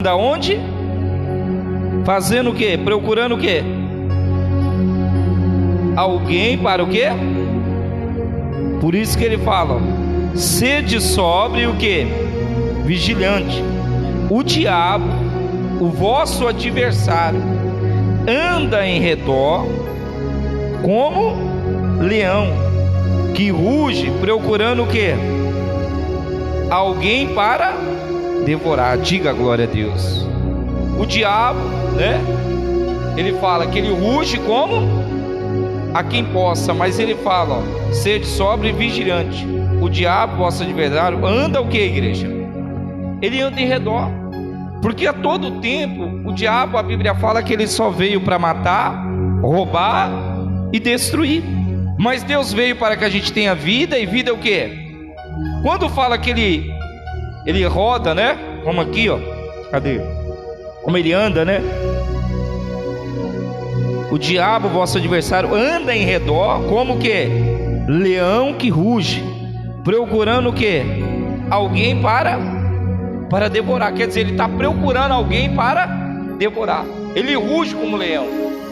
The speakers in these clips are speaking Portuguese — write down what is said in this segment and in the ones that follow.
Da onde? Fazendo o quê? Procurando o quê? Alguém para o quê? Por isso que ele fala: sede sóbrio e o quê? Vigilante. O diabo, o vosso adversário, anda em redor como leão que ruge, procurando o quê? Alguém para devorar. Diga glória a Deus. O diabo, né? Ele fala que ele ruge como a quem possa, mas ele fala, ó, sede sóbrio e vigilante. O diabo, vosso adversário, anda o que, igreja? Ele anda em redor, porque a todo tempo o diabo, a Bíblia fala que ele só veio para matar, roubar e destruir. Mas Deus veio para que a gente tenha vida, e vida é o que? Quando fala que ele roda, né? Como aqui, ó. Cadê? Como ele anda, né? O diabo, vosso adversário, anda em redor como que? Leão que ruge, procurando o que? Alguém para devorar. Quer dizer, ele está procurando alguém para devorar. Ele ruge como leão,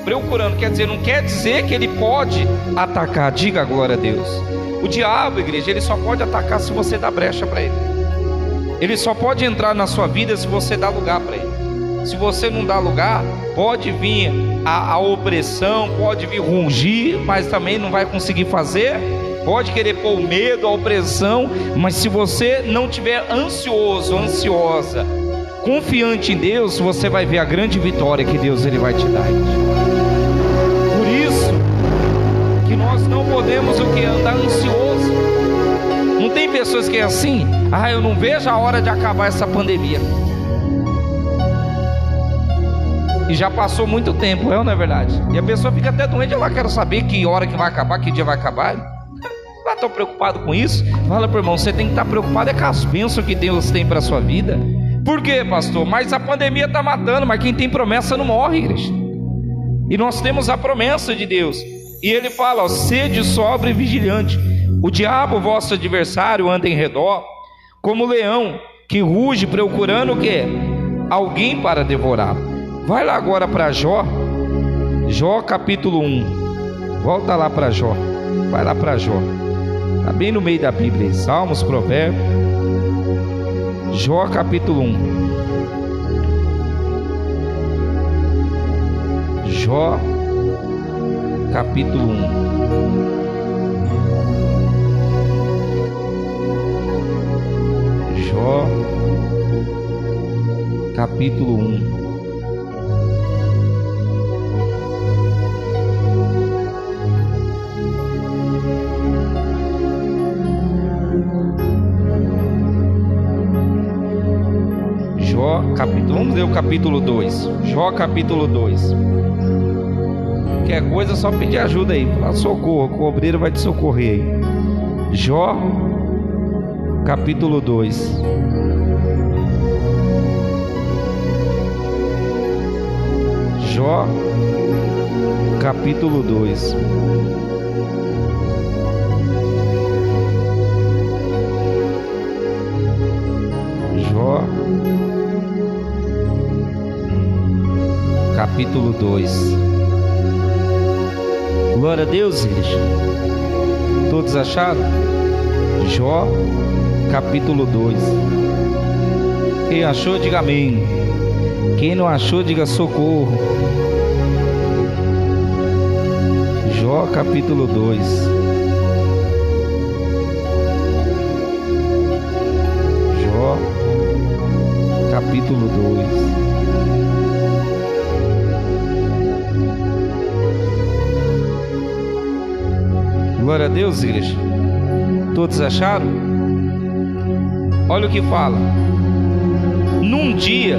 procurando. Quer dizer, não quer dizer que ele pode atacar. Diga glória a Deus. O diabo, igreja, ele só pode atacar se você dá brecha para ele. Ele só pode entrar na sua vida se você dá lugar para ele. Se você não dá lugar, pode vir a opressão, pode vir rungir, mas também não vai conseguir fazer. Pode querer pôr o medo, a opressão, mas se você não tiver ansioso, ansiosa, confiante em Deus, você vai ver a grande vitória que Deus ele vai te dar. Por isso que nós não podemos o que? Andar ansioso. Não tem pessoas que é assim: ah, eu não vejo a hora de acabar essa pandemia. E já passou muito tempo, não é verdade? E a pessoa fica até doente, ela quer saber que hora que vai acabar, que dia vai acabar. Não está preocupado com isso? Fala para o irmão, você tem que estar preocupado com as bênçãos que Deus tem para a sua vida. Por quê, pastor? Mas a pandemia está matando, mas quem tem promessa não morre, igreja. E nós temos a promessa de Deus. E ele fala, ó, sede sóbrio e vigilante. O diabo, vosso adversário, anda em redor como leão que ruge, procurando o quê? Alguém para devorar. Vai lá agora para Jó. Jó capítulo 1. Volta lá para Jó. Vai lá para Jó. Está bem no meio da Bíblia. Salmos, Provérbios. Jó capítulo 1. Jó capítulo 1. Jó capítulo 1. Jó capítulo, vamos ler o capítulo 2. Jó capítulo 2. Qualquer coisa, só pedir ajuda aí. Fala socorro, o cobreiro vai te socorrer aí. Jó capítulo 2. Jó capítulo 2. Jó capítulo 2. Glória a Deus, igreja. Todos acharam? Jó capítulo 2. Quem achou, diga amém. Quem não achou, diga socorro. Jó capítulo 2. Jó capítulo 2. Glória a Deus, igreja. Todos acharam? Olha o que fala. Num dia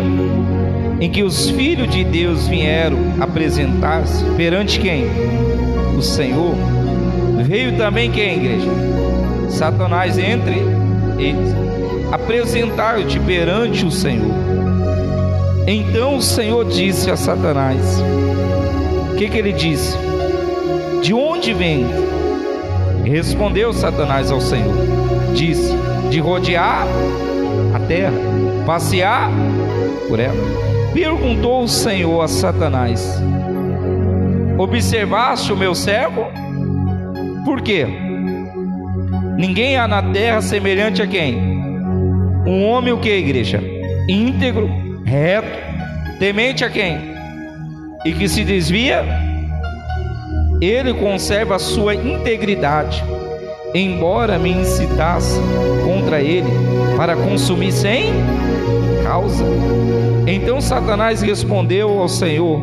em que os filhos de Deus vieram apresentar-se perante quem? O Senhor. Veio também quem, igreja? Satanás entre eles, apresentar-te perante o Senhor. Então o Senhor disse a Satanás: o que ele disse? De onde vem? Respondeu Satanás ao Senhor, disse: de rodear a terra, passear por ela. Perguntou o Senhor a Satanás: observaste o meu servo? Por quê? Ninguém há na terra semelhante a quem? Um homem o que, igreja? Íntegro, reto, temente a quem? E que se desvia? Ele conserva a sua integridade, embora me incitasse contra ele para consumir sem causa. Então Satanás respondeu ao Senhor: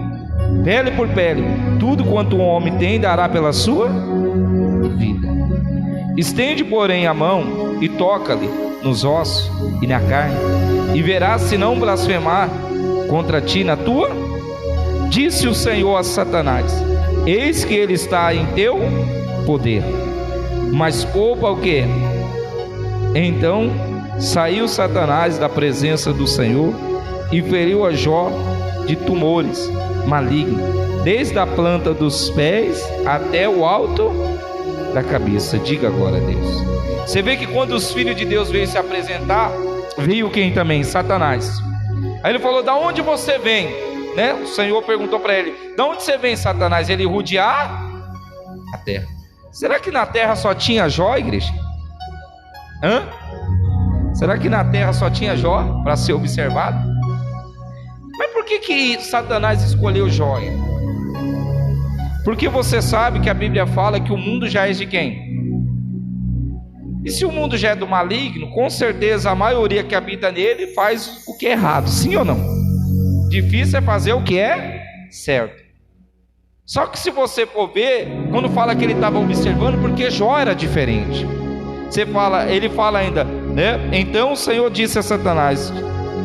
pele por pele, tudo quanto um homem tem dará pela sua vida. Estende, porém, a mão e toca-lhe nos ossos e na carne, e verás se não blasfemar contra ti na tua. Disse o Senhor a Satanás: eis que ele está em teu poder, mas poupa o que? Então saiu Satanás da presença do Senhor e feriu a Jó de tumores malignos, desde a planta dos pés até o alto da cabeça. Diga glória a Deus. Você vê que quando os filhos de Deus veio se apresentar, veio quem também? Satanás. Aí ele falou: da onde você vem? Né? O Senhor perguntou para ele: da onde você vem, Satanás? Ele rodear a terra. Será que na terra só tinha Jó, igreja? Será que na terra só tinha Jó para ser observado? Mas por que Satanás escolheu Jó? Porque você sabe que a Bíblia fala que o mundo já é de quem? E se o mundo já é do maligno, com certeza a maioria que habita nele faz o que é errado, sim ou não? Difícil é fazer o que é certo. Só que se você for ver, quando fala que ele estava observando, porque Jó era diferente. Ele fala ainda, né? Então o Senhor disse a Satanás: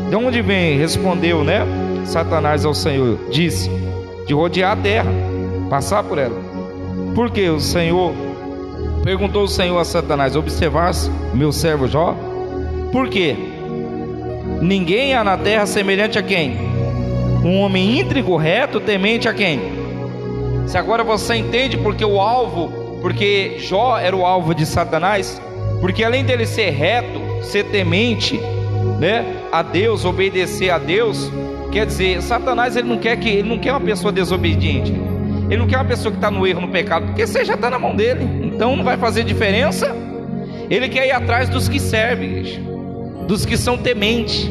de onde vem? Respondeu, né? Satanás ao Senhor, disse: de rodear a terra, passar por ela. Porque o Senhor perguntou o Senhor a Satanás: observaste meu servo Jó? Por quê? Ninguém há na terra semelhante a quem? Um homem íntegro, reto, temente a quem? Se agora você entende porque Jó era o alvo de Satanás, porque além dele ser reto, ser temente, né, a Deus, obedecer a Deus, quer dizer, Satanás ele não quer uma pessoa desobediente, ele não quer uma pessoa que está no erro, no pecado, porque você já está na mão dele, então não vai fazer diferença. Ele quer ir atrás dos que servem, dos que são tementes,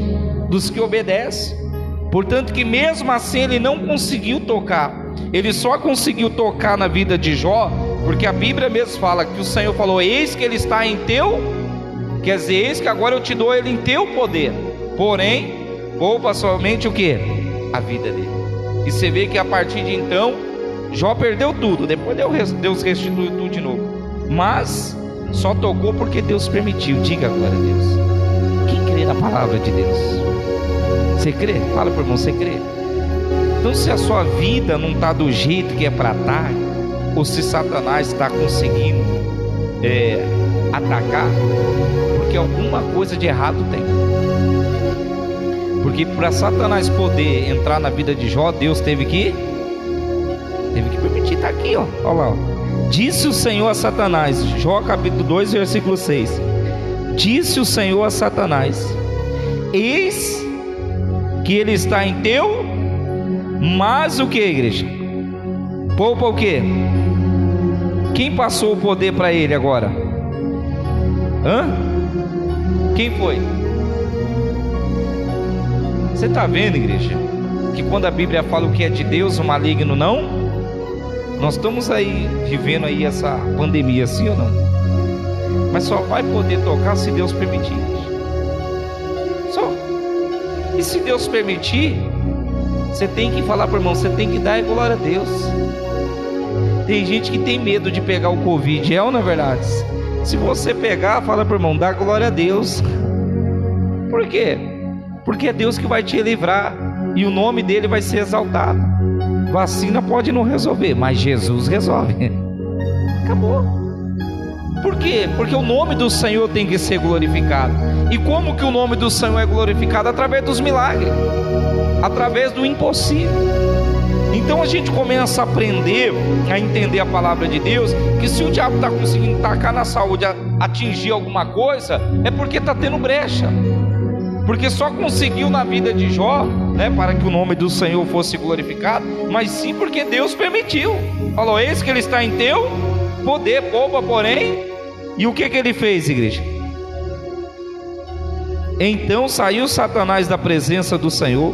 dos que obedecem. Portanto que mesmo assim ele não conseguiu tocar. Ele só conseguiu tocar na vida de Jó porque a Bíblia mesmo fala que o Senhor falou: eis que ele está em teu, quer dizer, eis que agora eu te dou ele em teu poder, porém poupa somente o que? A vida dele. E você vê que a partir de então Jó perdeu tudo, depois Deus restituiu tudo de novo, mas só tocou porque Deus permitiu. Diga glória a Deus. Quem crê na palavra de Deus? Você crê? Fala para o irmão, você crê? Então se a sua vida não está do jeito que é para estar, ou se Satanás está conseguindo atacar, porque alguma coisa de errado tem. Porque para Satanás poder entrar na vida de Jó, Deus teve que permitir. Está aqui, ó. Olha lá, ó. Disse o Senhor a Satanás, Jó capítulo 2 versículo 6. Disse o Senhor a Satanás: eis que ele está em teu, mas o que, igreja? Poupa o que? Quem passou o poder para ele agora? Quem foi? Você está vendo, igreja, que quando a Bíblia fala o que é de Deus, o maligno não? Nós estamos aí vivendo aí essa pandemia, sim ou não? Mas só vai poder tocar se Deus permitir. Só. E se Deus permitir, você tem que falar para o irmão, você tem que dar glória a Deus. Tem gente que tem medo de pegar o Covid, é ou não é verdade? Se você pegar, fala para o irmão, dá glória a Deus. Por quê? Porque é Deus que vai te livrar e o nome dele vai ser exaltado. Vacina pode não resolver, mas Jesus resolve. Acabou. Por quê? Porque o nome do Senhor tem que ser glorificado. E como que o nome do Senhor é glorificado? Através dos milagres, através do impossível. Então a gente começa a aprender a entender a palavra de Deus, que se o diabo está conseguindo tacar na saúde, atingir alguma coisa, é porque está tendo brecha. porque só conseguiu na vida de Jó, né, para que o nome do Senhor fosse glorificado, mas sim porque Deus permitiu. Falou: eis que ele está em teu poder, poupa porém. E o que ele fez, igreja? Então saiu Satanás da presença do Senhor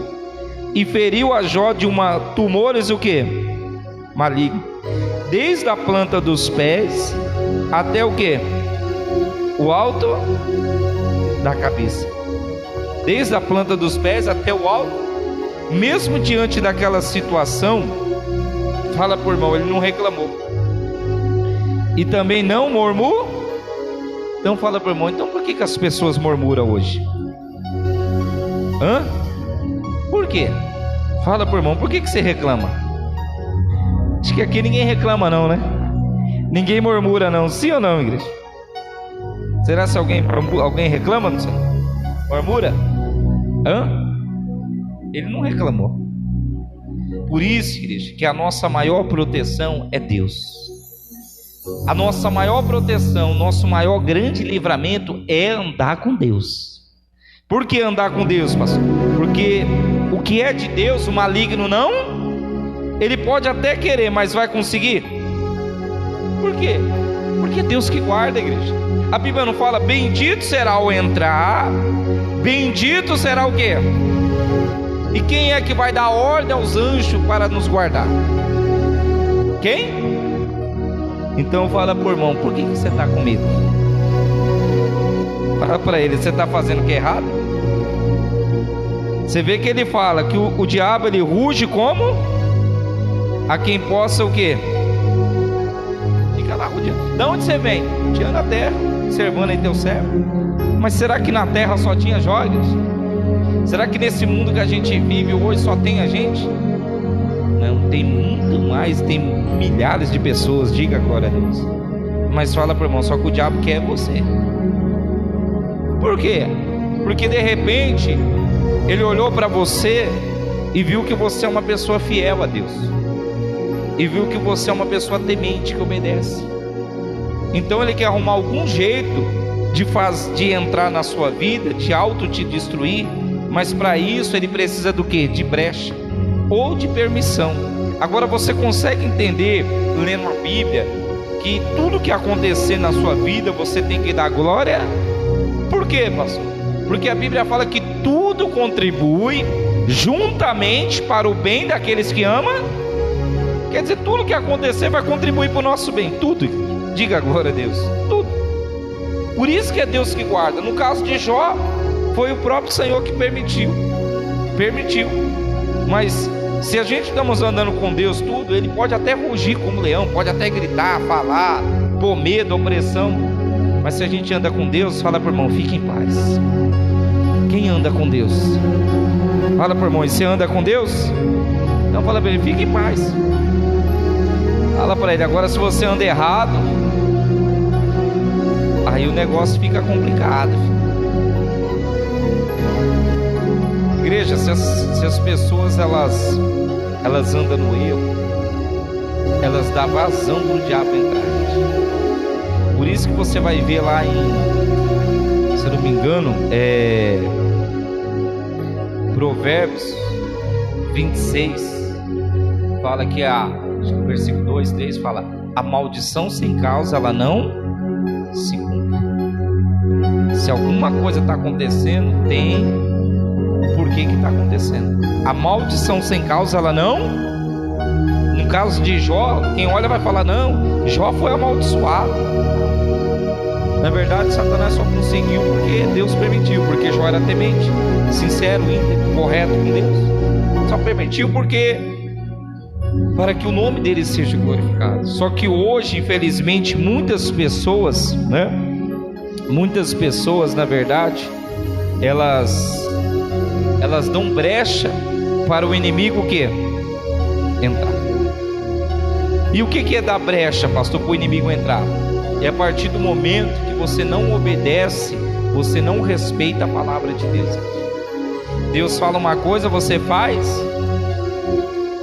e feriu a Jó de uma tumores o que? Maligno, desde a planta dos pés até o que? O alto da cabeça. Desde a planta dos pés até o alto. Mesmo diante daquela situação, fala por irmão, ele não reclamou e também não murmurou. Então fala por irmão, então por que as pessoas murmuram hoje? Por quê? Fala por irmão, por que você reclama? Acho que aqui ninguém reclama não, né? Ninguém murmura não, sim ou não, igreja? Será se alguém reclama? Não sei. Murmura? Ele não reclamou. Por isso, igreja, que a nossa maior proteção é Deus. A nossa maior proteção, nosso maior grande livramento é andar com Deus. Por que andar com Deus, pastor? Porque o que é de Deus, o maligno não. Ele pode até querer, mas vai conseguir? Por quê? Porque é Deus que guarda, igreja. A Bíblia não fala: bendito será o entrar, bendito será o quê? E quem é que vai dar ordem aos anjos para nos guardar? Quem? Então fala por irmão, por que você está com medo? Fala para ele, você está fazendo o que é errado? Você vê que ele fala que o diabo ele ruge como? A quem possa o quê? Fica lá rodeando. Da onde você vem? Rodeando na terra, servando aí teu servo. Mas será que na terra só tinha joias? Será que nesse mundo que a gente vive hoje só tem a gente? Não, tem muito mais, tem milhares de pessoas, diga glória a Deus. Mas fala para o irmão, só que o diabo quer você. Por quê? Porque de repente ele olhou para você e viu que você é uma pessoa fiel a Deus, e viu que você é uma pessoa temente que obedece. Então ele quer arrumar algum jeito de entrar na sua vida, de te destruir. Mas para isso ele precisa do que? De brecha ou de permissão. Agora você consegue entender, lendo a Bíblia, que tudo que acontecer na sua vida você tem que dar glória? Por quê, pastor? Porque a Bíblia fala que tudo contribui juntamente para o bem daqueles que amam. Quer dizer, tudo que acontecer vai contribuir para o nosso bem. Tudo, diga glória a Deus. Tudo. Por isso que é Deus que guarda. No caso de Jó, foi o próprio Senhor que permitiu. Mas se a gente estamos andando com Deus tudo, Ele pode até rugir como leão, pode até gritar, falar, pôr medo, opressão. Mas se a gente anda com Deus, fala para o irmão, fique em paz. Quem anda com Deus? Fala para o irmão, e você anda com Deus? Então fala para ele, fique em paz. Fala para ele, agora se você anda errado, aí o negócio fica complicado. Igreja, se as pessoas elas andam no erro, elas dão vazão para o diabo entrar. Por isso que você vai ver lá em, se eu não me engano, Provérbios 26, fala que no versículo 2, 3 fala: a maldição sem causa ela não se cumpre. Se alguma coisa está acontecendo, tem por que está acontecendo. A maldição sem causa ela não. No caso de Jó, quem olha vai falar: não, Jó foi amaldiçoado. Na verdade, Satanás só conseguiu porque Deus permitiu, porque Jó era temente, sincero, íntegro, correto com Deus. Só permitiu porque para que o nome dele seja glorificado. Só que hoje, infelizmente, muitas pessoas, na verdade, elas dão brecha para o inimigo entrar. E o que é dar brecha, pastor, para o inimigo entrar? É a partir do momento que você não obedece, você não respeita a palavra de Deus. Deus fala uma coisa, você faz.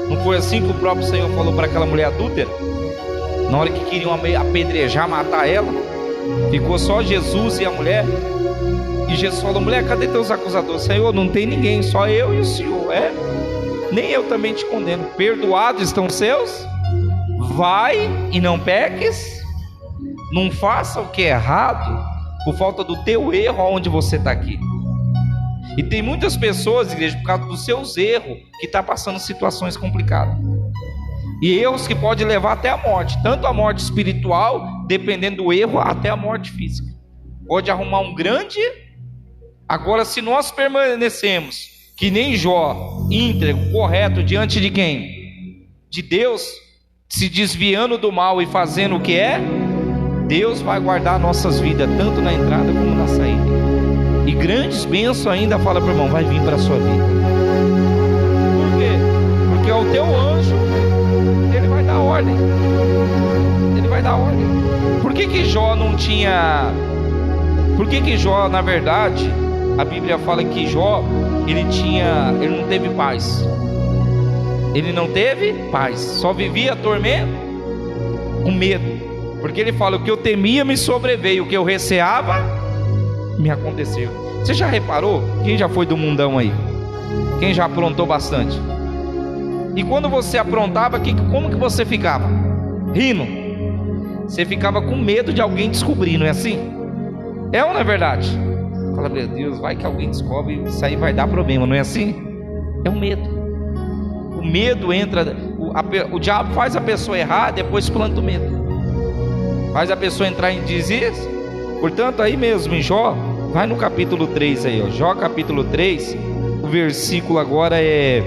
Não foi assim que o próprio Senhor falou para aquela mulher adúltera? Na hora que queriam apedrejar, matar ela, Ficou só Jesus e a mulher. E Jesus falou: mulher, cadê teus acusadores? Senhor, não tem ninguém, só eu e o Senhor. Nem eu também te condeno. Perdoados estão os seus. Vai e não peques. Não faça o que é errado por falta do teu erro onde você está aqui. E tem muitas pessoas, igreja, por causa dos seus erros, que está passando situações complicadas. E erros que podem levar até a morte. Tanto a morte espiritual, dependendo do erro, até a morte física. Pode arrumar um grande. Agora, se nós permanecemos que nem Jó, íntegro, correto, diante de quem? De Deus, se desviando do mal e fazendo o que é, Deus vai guardar nossas vidas, tanto na entrada como na saída. E grandes bênçãos ainda, fala para o irmão, vai vir para a sua vida. Por quê? Porque é o teu anjo, ele vai dar ordem. Ele vai dar ordem. Por que Jó não tinha... Por que Jó, na verdade, a Bíblia fala que Jó, ele não teve paz. Ele não teve paz, só vivia tormento, com medo. Porque ele fala: o que eu temia me sobreveio, o que eu receava me aconteceu. Você já reparou? Quem já foi do mundão aí? Quem já aprontou bastante? E quando você aprontava, como que você ficava? Rindo. Você ficava com medo de alguém descobrir, não é assim? É ou não é verdade? Fala: meu Deus, vai que alguém descobre, isso aí vai dar problema, não é assim? É o medo. O medo entra, o diabo faz a pessoa errar, depois planta o medo. Faz a pessoa entrar em desespero. Portanto, aí mesmo em Jó, vai no capítulo 3 aí, ó. Jó capítulo 3, o versículo agora é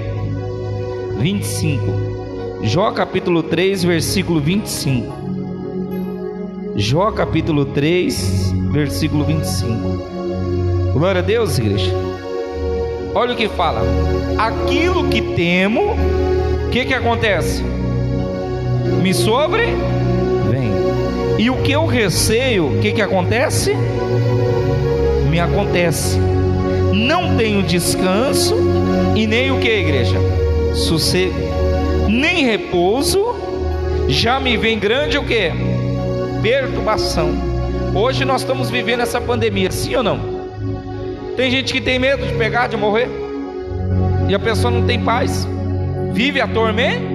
25. Jó capítulo 3, versículo 25. Jó capítulo 3, versículo 25. Glória a Deus, igreja. Olha o que fala: aquilo que temo, o que acontece? Me sobrevém. E o que eu receio, o que acontece? Me acontece. Não tenho descanso e nem o que, igreja? Sossego, nem repouso. Já me vem grande o que? Perturbação. Hoje nós estamos vivendo essa pandemia, sim ou não? Tem gente que tem medo de pegar, de morrer, e a pessoa não tem paz, vive a tormenta.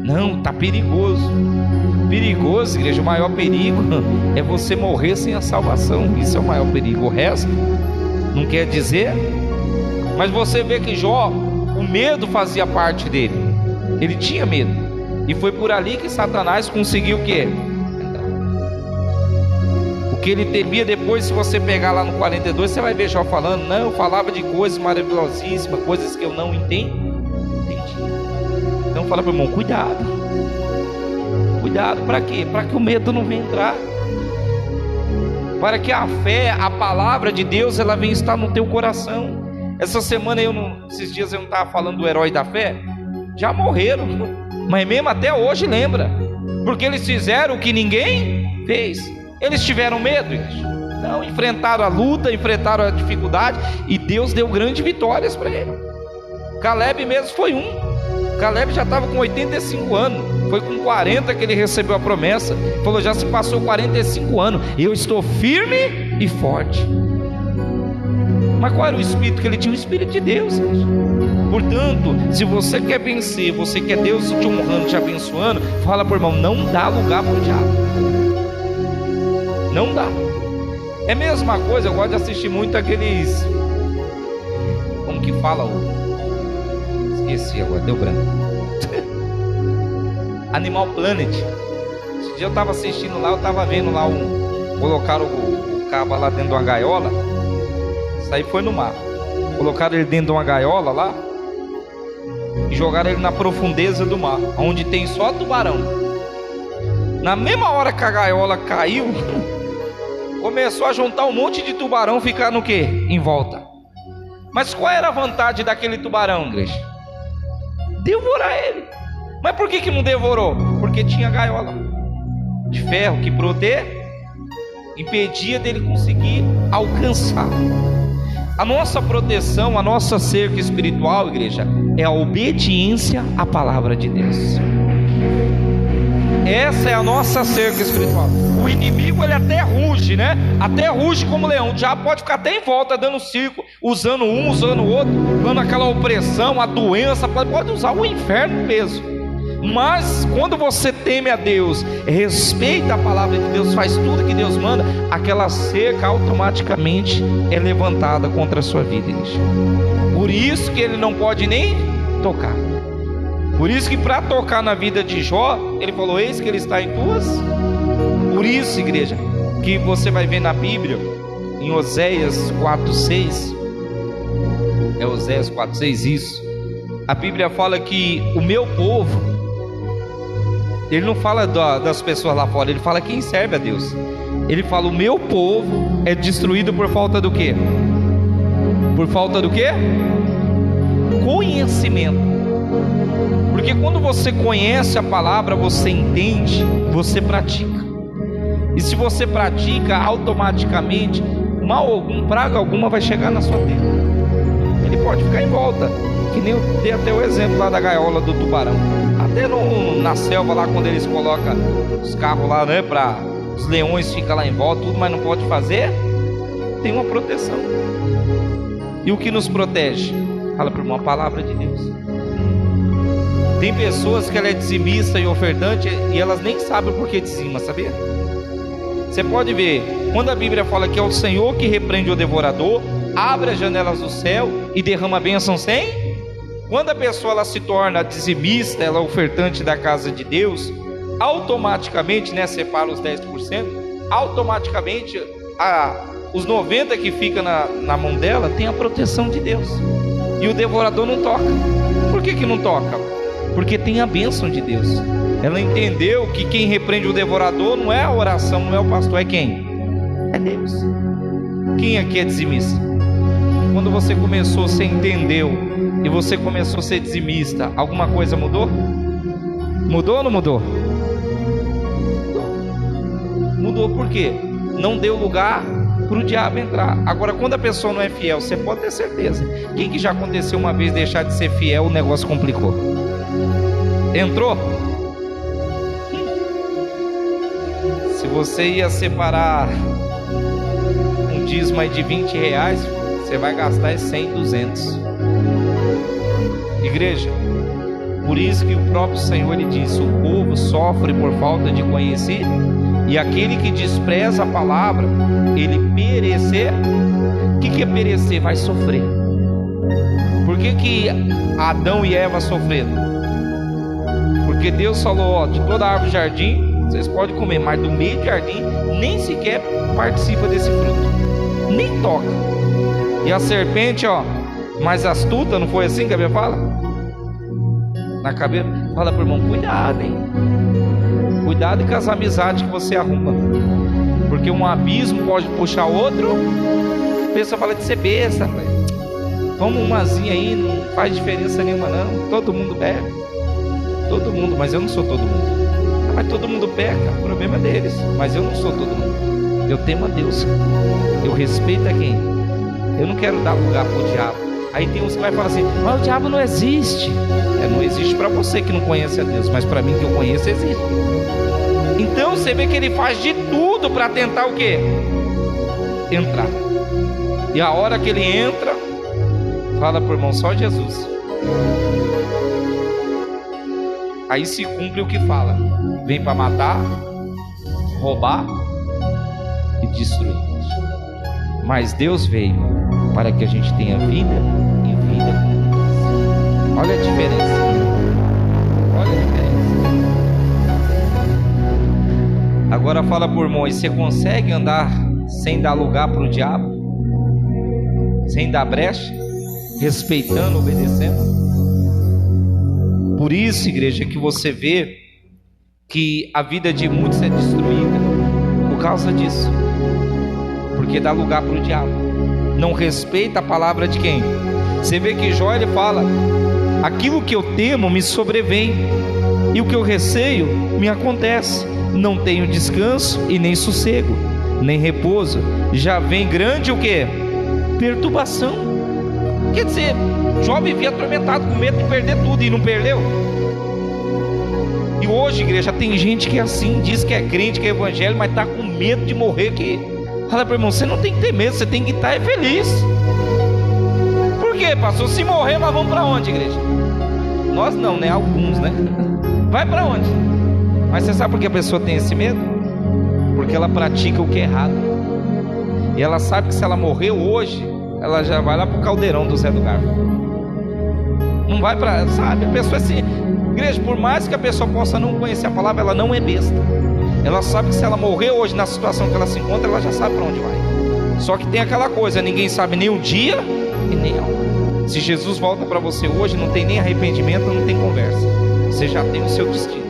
Não, está perigoso. Perigoso, igreja. O maior perigo é você morrer sem a salvação. Isso é o maior perigo. O resto não quer dizer. Mas você vê que Jó, o medo fazia parte dele. Ele tinha medo. E foi por ali que Satanás conseguiu o quê? O que ele temia. Depois, se você pegar lá no 42, você vai ver Jó falando: não, eu falava de coisas maravilhosíssimas, coisas que eu não entendi. Então fala para o irmão: cuidado. Cuidado, para quê? Para que o medo não venha entrar. Para que a fé, a palavra de Deus, ela venha estar no teu coração. Essa semana esses dias eu não estava falando do herói da fé. Já morreram, mas mesmo até hoje lembra. Porque eles fizeram o que ninguém fez. Eles tiveram medo? Não, enfrentaram a luta, enfrentaram a dificuldade, e Deus deu grandes vitórias para ele. Caleb mesmo foi um. Caleb já estava com 85 anos. Foi com 40 que ele recebeu a promessa. Falou: já se passou 45 anos, eu estou firme e forte. Mas qual era o espírito que ele tinha? O Espírito de Deus. Portanto, se você quer vencer, você quer Deus te honrando, te abençoando, fala para o irmão: não dá lugar para o diabo. Não dá. É a mesma coisa. Eu gosto de assistir muito aqueles, como que fala? Esqueci agora, deu branco. Animal Planet. Esse dia eu estava assistindo lá, eu estava vendo lá colocaram o cabo lá dentro de uma gaiola. Isso aí foi no mar. Colocaram ele dentro de uma gaiola lá e jogaram ele na profundeza do mar, onde tem só tubarão. Na mesma hora que a gaiola caiu, começou a juntar um monte de tubarão, ficar no quê? Em volta. Mas qual era a vantagem daquele tubarão, igreja? Devorar ele. Mas por que não devorou? Porque tinha gaiola de ferro que impedia dele conseguir alcançar. A nossa proteção, a nossa cerca espiritual, igreja, é a obediência à palavra de Deus. Essa é a nossa cerca espiritual. O inimigo, ele até ruge, né? Até ruge como leão. O diabo pode ficar até em volta, dando circo, usando um, usando o outro, dando aquela opressão, a doença, pode usar o inferno mesmo. Mas quando você teme a Deus, respeita a palavra de Deus, faz tudo que Deus manda, aquela cerca automaticamente é levantada contra a sua vida, igreja. Por isso que ele não pode nem tocar. Por isso que para tocar na vida de Jó, ele falou: eis que ele está em tuas. Por isso, igreja, que você vai ver na Bíblia, em Oséias 4:6, é Oséias 4:6, isso. A Bíblia fala que o meu povo, ele não fala das pessoas lá fora, ele fala quem serve a Deus. Ele fala: o meu povo é destruído por falta do quê? Por falta do quê? Conhecimento. Porque quando você conhece a palavra, você entende, você pratica. E se você pratica, automaticamente mal algum, praga alguma vai chegar na sua terra. Ele pode ficar em volta, que nem eu dei até o exemplo lá da gaiola do tubarão. Até na selva lá, quando eles colocam os carros lá, né, para os leões ficam lá em volta, tudo, mas não pode fazer, tem uma proteção. E o que nos protege? Fala por uma palavra de Deus. Tem pessoas que ela é dizimista e ofertante e elas nem sabem por que dizima, sabia? Você pode ver, quando a Bíblia fala que é o Senhor que repreende o devorador, abre as janelas do céu e derrama bênção sem. Quando a pessoa ela se torna dizimista, ela é ofertante da casa de Deus, automaticamente, né, separa os 10%, automaticamente os 90% que fica na mão dela tem a proteção de Deus. E o devorador não toca. Por que não toca? Porque tem a bênção de Deus. Ela entendeu que quem repreende o devorador não é a oração, não é o pastor, é quem? É Deus. Quem aqui é dizimista? Quando você começou, você entendeu e você começou a ser dizimista, alguma coisa mudou? Mudou ou não mudou? Mudou por quê? Não deu lugar para o diabo entrar. Agora, quando a pessoa não é fiel, você pode ter certeza, quem que já aconteceu uma vez deixar de ser fiel, o negócio complicou. Entrou? Se você ia separar um dízimo aí de R$20, você vai gastar 100, 200. Igreja, por isso que o próprio Senhor, ele disse: o povo sofre por falta de conhecer, e aquele que despreza a palavra, ele perecer. O que é perecer? Vai sofrer. Por que Adão e Eva sofreram? Porque Deus falou: ó, de toda árvore do jardim vocês podem comer, mas do meio do jardim nem sequer participa desse fruto, nem toca. E a serpente, ó, mais astuta, não foi assim que a Bíblia fala? Na cabeça, fala pro irmão: cuidado, hein? Cuidado com as amizades que você arruma, porque um abismo pode puxar outro. A pessoa fala de ser besta, toma umazinha aí, não faz diferença nenhuma não, todo mundo bebe, todo mundo, mas eu não sou todo mundo. Mas todo mundo peca, o problema é deles, mas eu não sou todo mundo. Eu temo a Deus, eu respeito a quem? Eu não quero dar lugar pro diabo. Aí tem uns que vai falar assim: mas o diabo não existe. Não existe para você que não conhece a Deus, mas para mim que eu conheço, existe. Então você vê que ele faz de tudo para tentar o quê? Entrar. E a hora que ele entra, fala por irmão: só Jesus. Aí se cumpre o que fala: vem para matar, roubar e destruir. Mas Deus veio para que a gente tenha vida e vida com abundância. Olha a diferença. Olha a diferença. Agora fala por irmão: você consegue andar sem dar lugar para o diabo? Sem dar brecha? Respeitando, obedecendo? Por isso, igreja, que você vê que a vida de muitos é destruída por causa disso, porque dá lugar para o diabo, não respeita a palavra de quem? Você vê que Jó, ele fala: aquilo que eu temo me sobrevém, e o que eu receio me acontece. Não tenho descanso e nem sossego, nem repouso. Já vem grande o que? Perturbação. Quer dizer, Jó vivia atormentado com medo de perder tudo e não perdeu. E hoje, igreja, tem gente que é assim, diz que é crente, que é evangelho, mas está com medo de morrer aqui. Fala para o irmão, você não tem que ter medo, você tem que estar feliz. Por quê, pastor? Se morrer, nós vamos para onde, igreja? Nós não, né? Alguns, né? Vai para onde? Mas você sabe por que a pessoa tem esse medo? Porque ela pratica o que é errado. E ela sabe que se ela morrer hoje, ela já vai lá para o caldeirão do Zé do Garfo. Não vai para, sabe? A pessoa é assim. Igreja, por mais que a pessoa possa não conhecer a palavra, ela não é besta. Ela sabe que se ela morrer hoje na situação que ela se encontra, ela já sabe para onde vai. Só que tem aquela coisa, ninguém sabe nem o dia e nem a hora. Se Jesus volta para você hoje, não tem nem arrependimento, não tem conversa. Você já tem o seu destino.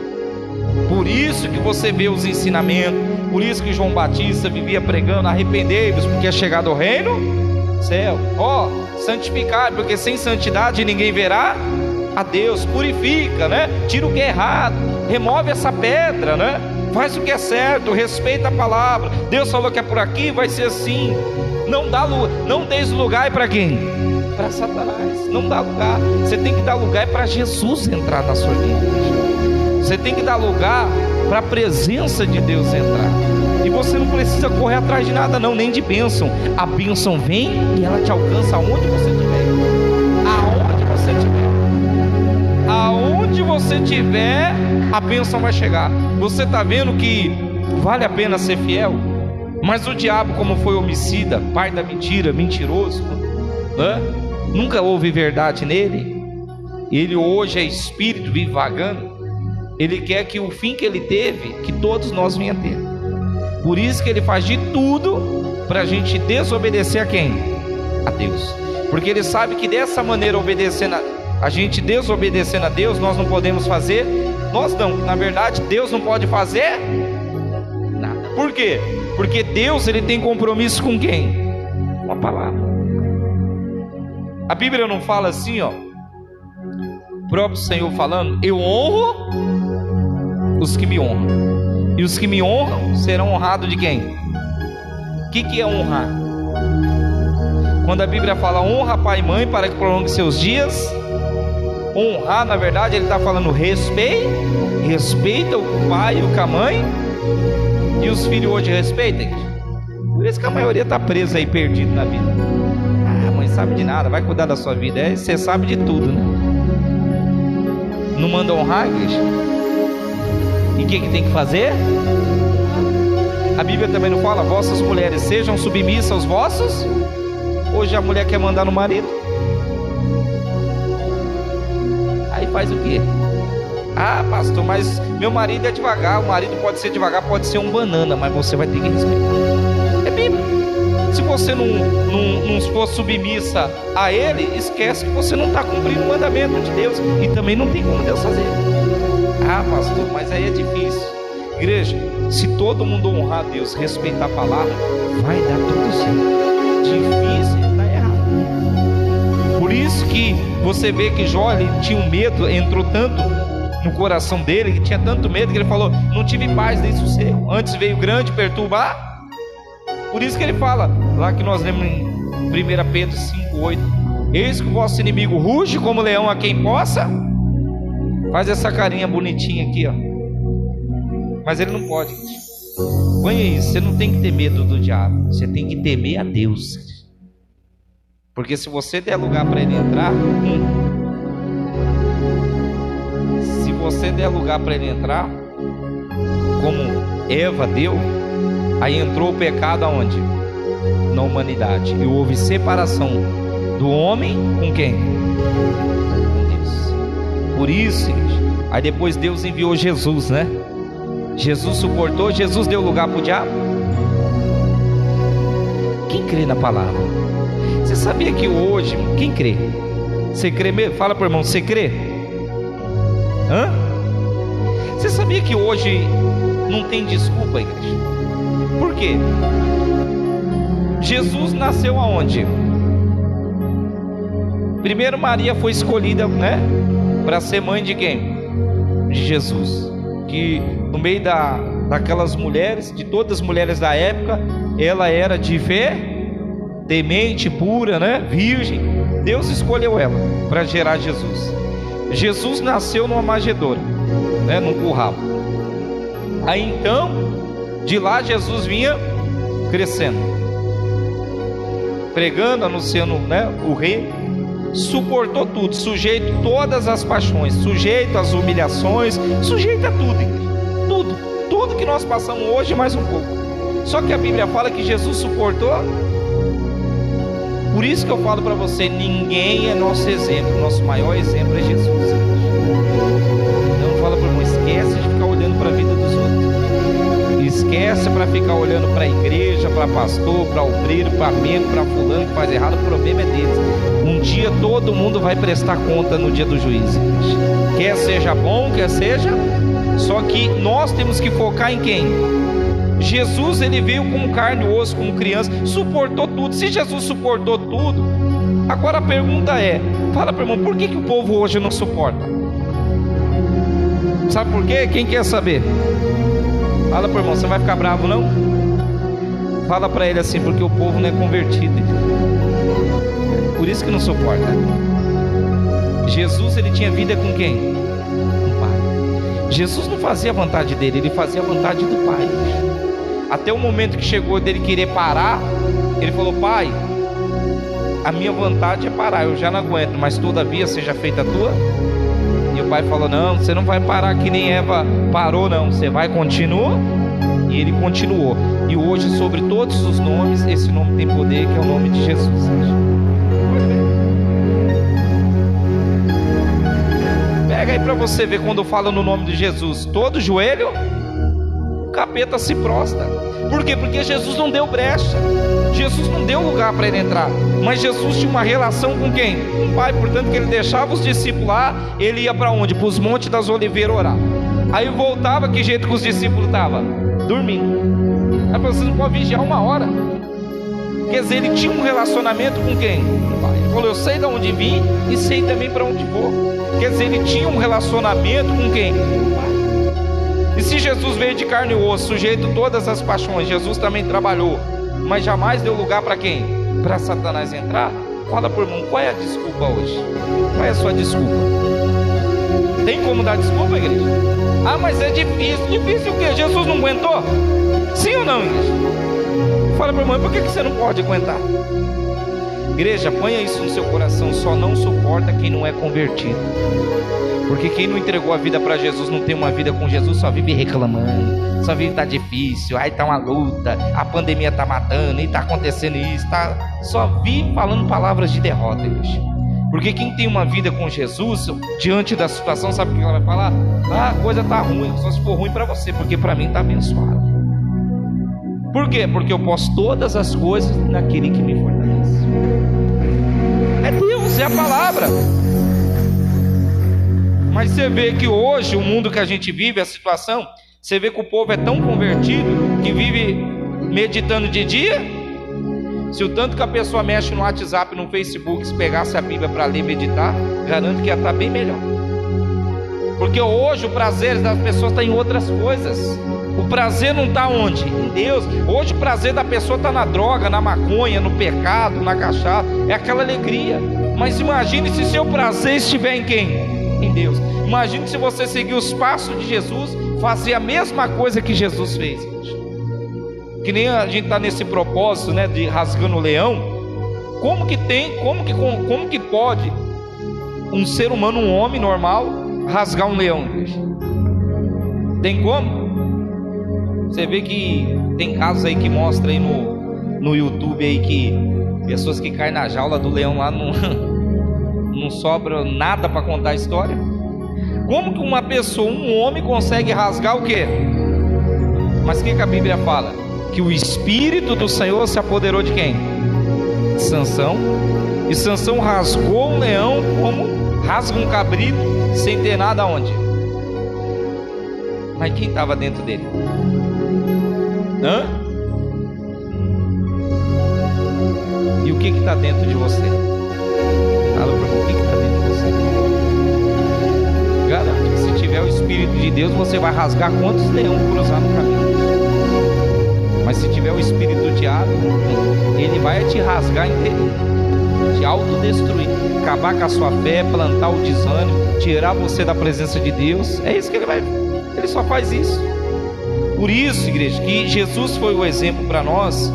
Por isso que você vê os ensinamentos, por isso que João Batista vivia pregando: arrependei-vos, porque é chegado o reino céu. Santificar, porque sem santidade ninguém verá a Deus. Purifica, né? Tira o que é errado, remove essa pedra, né? Faz o que é certo, respeita a palavra. Deus falou que é por aqui, vai ser assim. Não dê lugar para quem? Para Satanás. Não dá lugar. Você tem que dar lugar para Jesus entrar na sua vida. Você tem que dar lugar para a presença de Deus entrar. E você não precisa correr atrás de nada não, nem de bênção. A bênção vem e ela te alcança aonde você estiver. Aonde você estiver. Aonde você estiver, a bênção vai chegar. Você está vendo que vale a pena ser fiel? Mas o diabo, como foi homicida, pai da mentira, mentiroso, né? Nunca houve verdade nele. Ele hoje é espírito, vive vagando. Ele quer que o fim que ele teve, que todos nós venhamos a ter. Por isso que ele faz de tudo para a gente desobedecer a quem? A Deus. Porque ele sabe que dessa maneira, a gente desobedecendo a Deus, nós não podemos fazer. Nós não, na verdade, Deus não pode fazer nada. Por quê? Porque Deus, ele tem compromisso com quem? Com a palavra. A Bíblia não fala assim, ó. O próprio Senhor falando: eu honro os que me honram, e os que me honram serão honrados de quem? O que é honrar? Quando a Bíblia fala honra pai e mãe para que prolongue seus dias, honrar, na verdade, ele está falando respeita o pai e a mãe. E os filhos hoje respeitam? Por isso que a maioria está presa aí, perdido na vida. A mãe sabe de nada, vai cuidar da sua vida. Você sabe de tudo, né? Não manda honrar, igreja? E o que tem que fazer? A Bíblia também não fala: vossas mulheres sejam submissas aos vossos. Hoje a mulher quer mandar no marido. Aí faz o quê? Ah, pastor, mas meu marido é devagar. O marido pode ser devagar, pode ser um banana, mas você vai ter que respeitar. É Bíblia. Se você não for submissa a ele, esquece que você não está cumprindo o mandamento de Deus. E também não tem como Deus fazer. Ah, pastor, mas aí é difícil. Igreja, se todo mundo honrar a Deus, respeitar a palavra, vai dar tudo certo. Difícil dar errado. Por isso que você vê que Jó, ele tinha um medo, entrou tanto no coração dele, que tinha tanto medo, que ele falou: não tive paz nem sossego. Antes veio grande perturbar. Por isso que ele fala, lá que nós lemos em 1 Pedro 5:8: eis que o vosso inimigo ruge como leão a quem possa. Faz essa carinha bonitinha aqui, ó. Mas ele não pode. Põe isso. Você não tem que ter medo do diabo. Você tem que temer a Deus. Porque se você der lugar para ele entrar, se você der lugar para ele entrar, como Eva deu, aí entrou o pecado aonde? Na humanidade. E houve separação do homem com quem? Por isso, aí depois Deus enviou Jesus, né? Jesus suportou, Jesus deu lugar para o diabo. Quem crê na palavra? Você sabia que hoje, quem crê? Você crê mesmo? Fala para o irmão, você crê? Hã? Você sabia que hoje não tem desculpa, igreja? Por quê? Jesus nasceu aonde? Primeiro Maria foi escolhida, né? Para ser mãe de quem? De Jesus. Que no meio daquelas mulheres, de todas as mulheres da época, ela era de fé, temente, pura, né? Virgem. Deus escolheu ela para gerar Jesus. Jesus nasceu numa manjedoura. né, num curral. Aí então, de lá Jesus vinha crescendo, pregando, anunciando, né, o rei. Suportou tudo, sujeito a todas as paixões, sujeito às humilhações, sujeito a tudo, igreja. Tudo que nós passamos hoje, mais um pouco. Só que a Bíblia fala que Jesus suportou. Por isso que eu falo para você, ninguém é nosso exemplo, nosso maior exemplo é Jesus. Então fala para o irmão, esquece de ficar olhando para a vida dos outros, esquece para ficar olhando para a igreja, para pastor, para obreiro, para membro, para fulano que faz errado. O problema é deles. Um dia todo mundo vai prestar conta no dia do juízo, quer seja bom, quer seja. Só que nós temos que focar em quem? Jesus, ele veio como carne e osso, como criança, suportou tudo. Se Jesus suportou tudo, agora a pergunta é, fala para o irmão, por que o povo hoje não suporta? Sabe por quê? Quem quer saber? Fala para o irmão, você vai ficar bravo não? Fala para ele assim, porque o povo não é convertido, por isso que não suporta. Jesus, ele tinha vida com quem? Com o Pai. Jesus não fazia a vontade dele, ele fazia a vontade do Pai. Até o momento que chegou dele querer parar, ele falou, Pai, a minha vontade é parar, eu já não aguento, mas todavia seja feita a tua. E o Pai falou, não, você não vai parar que nem Eva parou não, você vai continuar. E ele continuou. E hoje, sobre todos os nomes, esse nome tem poder, que é o nome de Jesus. Pega aí para você ver, quando fala no nome de Jesus, todo joelho, o capeta se prostra. Por quê? Porque Jesus não deu brecha, Jesus não deu lugar para ele entrar. Mas Jesus tinha uma relação com quem? Com o Pai. Portanto que ele deixava os discípulos lá, ele ia para onde? Para os Montes das Oliveiras orar. Aí voltava, que jeito que os discípulos estavam? Dormindo. Aí você não pode vigiar 1 hora. Quer dizer, ele tinha um relacionamento com quem? Com o Pai. Ele falou, eu sei de onde vim e sei também para onde vou. Quer dizer, ele tinha um relacionamento com quem? Com o Pai. E se Jesus veio de carne e osso, sujeito a todas as paixões, Jesus também trabalhou, mas jamais deu lugar para quem? Para Satanás entrar? Fala por irmão, qual é a desculpa hoje? Qual é a sua desculpa? Tem como dar desculpa, igreja? Ah, mas é difícil. Difícil o quê? Jesus não aguentou? Sim ou não, igreja? Fala para irmão, por que você não pode aguentar? Igreja, ponha isso no seu coração, só não suporta quem não é convertido. Porque quem não entregou a vida para Jesus, não tem uma vida com Jesus, só vive reclamando, só vive, tá difícil, aí tá uma luta, a pandemia tá matando, e tá acontecendo isso, só vive falando palavras de derrota, igreja. Porque quem tem uma vida com Jesus, diante da situação, sabe o que ela vai falar? Ah, a coisa tá ruim, só se for ruim para você, porque para mim tá abençoado. Por quê? Porque eu posso todas as coisas naquele que me fortalece. É Deus, é a palavra. Mas você vê que hoje, o mundo que a gente vive, a situação, você vê que o povo é tão convertido, que vive meditando de dia. Se o tanto que a pessoa mexe no WhatsApp, no Facebook, se pegasse a Bíblia para ler e meditar, garanto que ia estar bem melhor. Porque hoje o prazer das pessoas está em outras coisas. O prazer não está onde? Em Deus. Hoje o prazer da pessoa está na droga, na maconha, no pecado, na cachaça. É aquela alegria. Mas imagine se seu prazer estiver em quem? Em Deus. Imagine se você seguir os passos de Jesus, fazer a mesma coisa que Jesus fez. Que nem a gente está nesse propósito, né, de rasgando o leão. Como que pode um ser humano, um homem normal, rasgar um leão? Tem como? Você vê que tem casos aí que mostra aí no YouTube aí, que pessoas que caem na jaula do leão lá não sobra nada para contar a história. Como que uma pessoa, um homem, consegue rasgar o quê? Mas o que a Bíblia fala? Que o Espírito do Senhor se apoderou de quem? De Sansão. E Sansão rasgou um leão como rasga um cabrito, sem ter nada aonde? Mas quem estava dentro dele? E o que está dentro de você? Fala para mim, o que está dentro de você? Garanto que se tiver o Espírito de Deus, você vai rasgar quantos leões cruzar no caminho. Mas se tiver o espírito do diabo, ele vai te rasgar inteirinho. te autodestruir, acabar com a sua fé, plantar o desânimo, tirar você da presença de Deus. É isso que ele só faz isso. Por isso, igreja, que Jesus foi o exemplo para nós,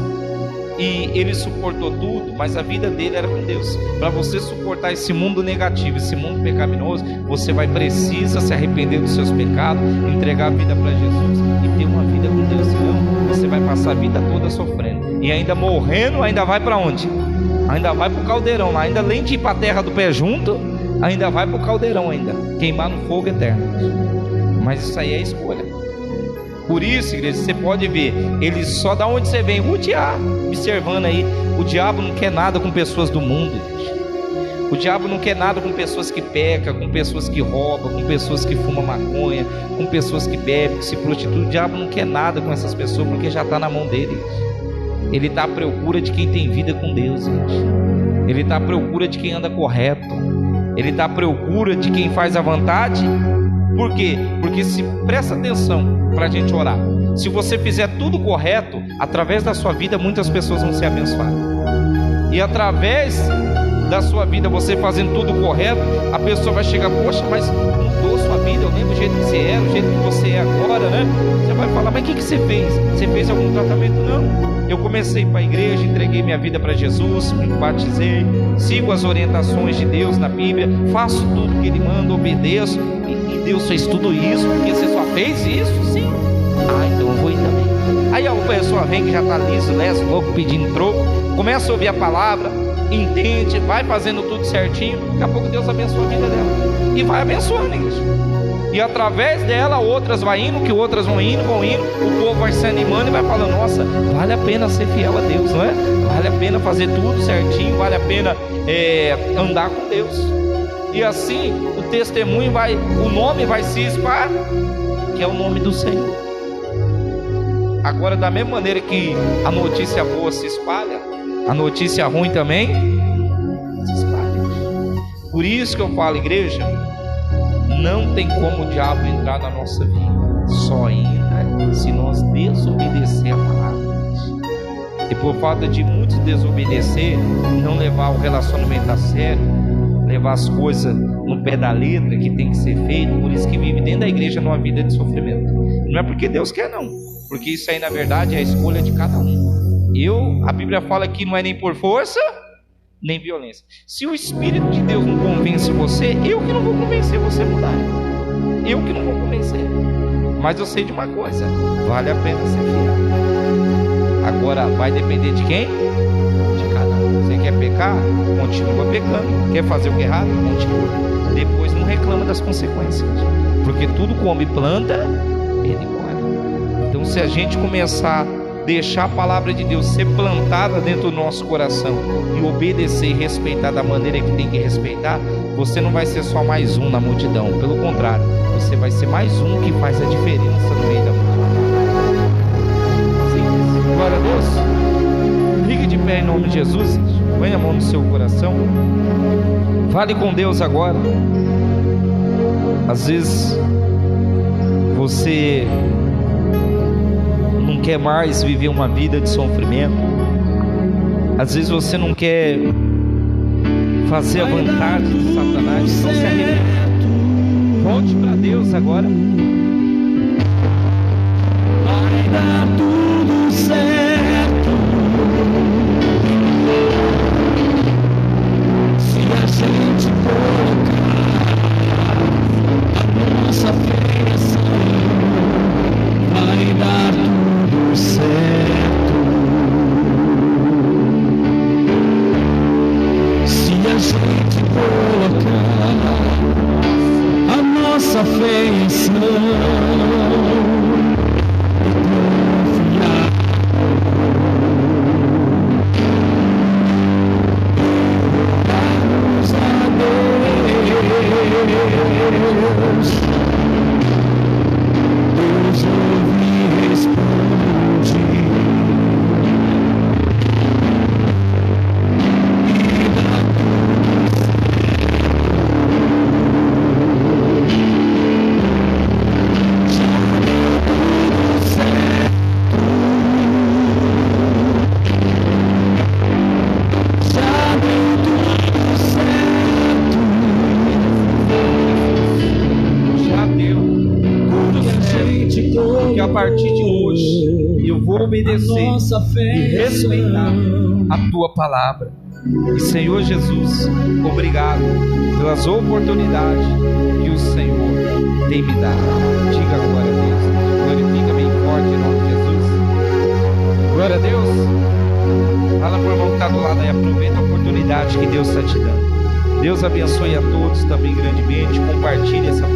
e ele suportou tudo, mas a vida dele era com Deus. Para você suportar esse mundo negativo, esse mundo pecaminoso, você precisa se arrepender dos seus pecados, entregar a vida para Jesus e ter uma vida com Deus. Senão você vai passar a vida toda sofrendo, e ainda morrendo, ainda vai para onde? Ainda vai para o caldeirão, ainda além de ir para a terra do pé junto, ainda vai para o caldeirão, ainda queimar no fogo eterno. Mas isso aí é escolha. Por isso, igreja, você pode ver, ele só da onde você vem, o diabo, observando aí, o diabo não quer nada com pessoas do mundo, igreja. O diabo não quer nada com pessoas que pecam, com pessoas que roubam, com pessoas que fumam maconha, com pessoas que bebem, que se prostituem. O diabo não quer nada com essas pessoas, porque já está na mão dele. Ele está à procura de quem tem vida com Deus, gente. Ele está à procura de quem anda correto. Ele está à procura de quem faz a vontade. Por quê? Porque se presta atenção para a gente orar. Se você fizer tudo correto, através da sua vida muitas pessoas vão ser abençoadas. E através da sua vida, você fazendo tudo correto, a pessoa vai chegar: poxa, mas mudou sua vida, eu lembro o jeito que você era, o jeito que você é agora, né? Você vai falar: mas o que você fez? Você fez algum tratamento? Não. Eu comecei para a igreja, entreguei minha vida para Jesus, me batizei, sigo as orientações de Deus na Bíblia, faço tudo que Ele manda, obedeço. E Deus fez tudo isso porque você só fez isso? Sim. Então eu vou ir também. Aí a pessoa vem que já está liso, leso, louco, pedindo troco, começa a ouvir a palavra, entende, vai fazendo tudo certinho. Daqui a pouco Deus abençoa a vida dela, e vai abençoando isso. E através dela outras vai indo, que outras vão indo, o povo vai se animando e vai falando: nossa, vale a pena ser fiel a Deus, não é? Vale a pena fazer tudo certinho, vale a pena andar com Deus. E assim o testemunho o nome vai se espalhar, que é o nome do Senhor. Agora, da mesma maneira que a notícia boa se espalha, a notícia ruim também se espalha. Por isso que eu falo, igreja, não tem como o diabo entrar na nossa vida. Só entra se nós desobedecer a palavra. E por falta de muitos desobedecer, não levar o relacionamento a sério, levar as coisas no pé da letra que tem que ser feito, por isso que vive dentro da igreja numa vida de sofrimento. Não é porque Deus quer, não, porque isso aí na verdade é a escolha de cada um. A Bíblia fala que não é nem por força nem violência. Se o Espírito de Deus não convence você, eu que não vou convencer você a mudar, eu que não vou convencer. Mas eu sei de uma coisa: vale a pena ser fiel. Agora vai depender de quem? De cada um. Você quer pecar? Continua pecando. Quer fazer o que é errado? Continua. Depois não reclama das consequências, porque tudo que o homem planta, ele colhe. Então, se a gente começar a deixar a palavra de Deus ser plantada dentro do nosso coração e obedecer e respeitar da maneira que tem que respeitar, você não vai ser só mais um na multidão. Pelo contrário, você vai ser mais um que faz a diferença no meio da multidão. Sim, glória a Deus. Fique de pé em nome de Jesus. Põe a mão no seu coração. Fale com Deus agora. Às vezes você não quer mais viver uma vida de sofrimento. Às vezes você não quer fazer a vontade de Satanás. Então se arrependa. Volte para Deus agora. Vai dar tudo certo se a gente colocar a nossa fé. Vai dar tudo certo se a gente colocar a nossa fé em ação. Já deu tudo partir de hoje eu vou obedecer e respeitar a tua palavra. E Senhor Jesus, obrigado pelas oportunidades que o Senhor tem me dado. Diga glória a Deus, glorifica bem forte em nome de Jesus. Glória a Deus. Fala para o irmão que está do lado aí, aproveita a oportunidade que Deus está te dando. Deus abençoe a todos também grandemente. Compartilhe essa